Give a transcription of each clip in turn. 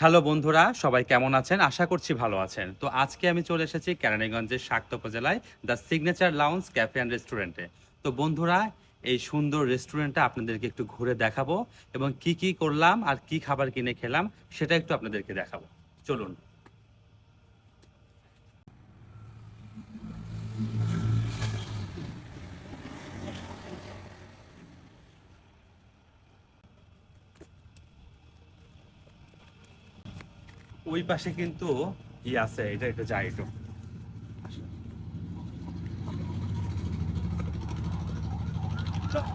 Hello বন্ধুরা, সবাই কেমন আছেন? আশা করছি ভালো আছেন। তো আজকে আমি চলে এসেছি কেরানীগঞ্জের শাক্ত উপজেলায় the signature lounge cafe and রেস্টুরেন্টে। তো বন্ধুরা, এই সুন্দর রেস্টুরেন্টটা আপনাদেরকে একটু ঘুরে দেখাবো এবং কি কি করলাম আর কি খাবার কিনে খেলাম সেটা একটু আপনাদেরকে দেখাবো। চলুন। ওই পাশে কিন্তু আছে, এটা একটু যাই একটু।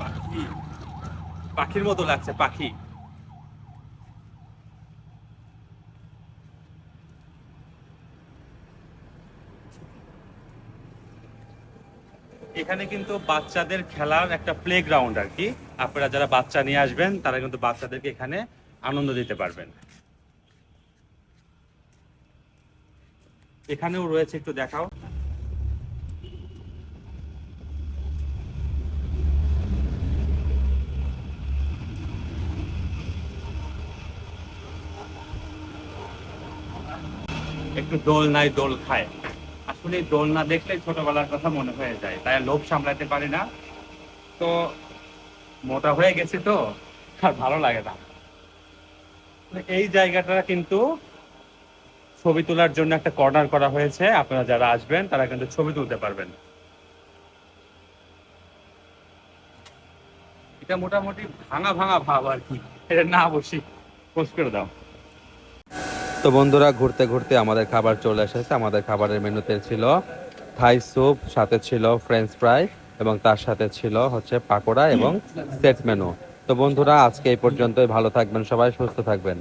পাখি, পাখির মতো লাগছে, পাখি। এখানে কিন্তু বাচ্চাদের খেলার একটা প্লে গ্রাউন্ড আর কি। আপনারা যারা বাচ্চা নিয়ে আসবেন তারা কিন্তু বাচ্চাদেরকে এখানে আনন্দ দিতে পারবেন। এখানেও রয়েছে, একটু দেখাও। একটু দোলনায় দোল খায়। আসলে এই দোল না দেখলে ছোটবেলার কথা মনে হয়ে যায়, তাই আর লোভ সামলাতে পারি না। তো মোটা হয়ে গেছি তো আর ভালো লাগে না। এই জায়গাটা কিন্তু ছবি তোলার জন্য একটা কর্নার করা হয়েছে, আপনারা যারা আসবেন তারা কিন্তু ছবি তুলতে পারবেন। এটা মোটামুটি ভাঙা ভাঙা ভাব আর কি, এটা না বসি পোস্ট করে দাও। তো বন্ধুরা, ঘুরতে ঘুরতে আমাদের খাবার চলে এসেছে। আমাদের খাবারের মেনুতে ছিল থাই স্যুপ, সাথে ছিল ফ্রেঞ্চ ফ্রাই এবং তার সাথে ছিল হচ্ছে পাকোড়া এবং সেট মেনু। তো বন্ধুরা, আজকে এই পর্যন্তই। ভালো থাকবেন সবাই, সুস্থ থাকবেন।